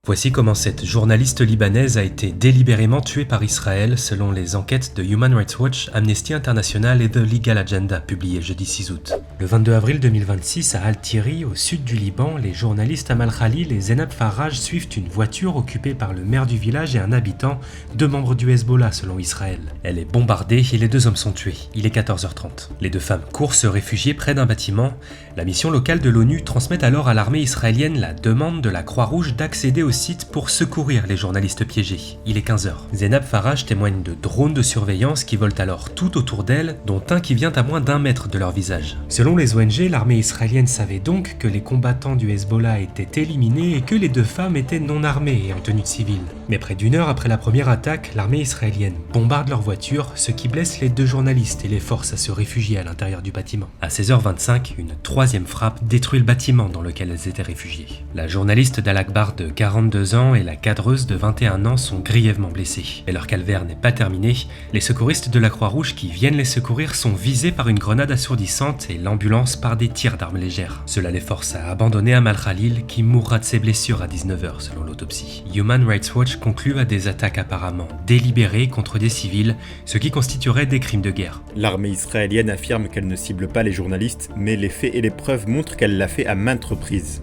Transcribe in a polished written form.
Voici comment cette journaliste libanaise a été délibérément tuée par Israël selon les enquêtes de Human Rights Watch, Amnesty International et The Legal Agenda publiées jeudi 6 août. Le 22 avril 2026 à Al-Tiri, au sud du Liban, les journalistes Amal Khalil et Zeinab Faraj suivent une voiture occupée par le maire du village et un habitant, deux membres du Hezbollah selon Israël. Elle est bombardée et les deux hommes sont tués. Il est 14h30. Les deux femmes courent se réfugier près d'un bâtiment. La mission locale de l'ONU transmet alors à l'armée israélienne la demande de la Croix-Rouge d'accéder au site pour secourir les journalistes piégés. Il est 15h. Zeinab Faraj témoigne de drones de surveillance qui volent alors tout autour d'elle, dont un qui vient à moins d'1 mètre de leur visage. Selon les ONG, l'armée israélienne savait donc que les combattants du Hezbollah étaient éliminés et que les deux femmes étaient non armées et en tenue de civile. Mais près d'une heure après la première attaque, l'armée israélienne bombarde leur voiture, ce qui blesse les deux journalistes et les force à se réfugier à l'intérieur du bâtiment. À 16h25, une troisième frappe détruit le bâtiment dans lequel elles étaient réfugiées. La journaliste d'Al-Akbar de 42 ans et la cadreuse de 21 ans sont grièvement blessées. Mais leur calvaire n'est pas terminé. Les secouristes de la Croix-Rouge qui viennent les secourir sont visés par une grenade assourdissante et l'ambulance par des tirs d'armes légères. Cela les force à abandonner Amal Khalil qui mourra de ses blessures à 19h selon l'autopsie. Human Rights Watch conclut à des attaques apparemment délibérées contre des civils, ce qui constituerait des crimes de guerre. L'armée israélienne affirme qu'elle ne cible pas les journalistes, mais les faits et les preuves montrent qu'elle l'a fait à maintes reprises.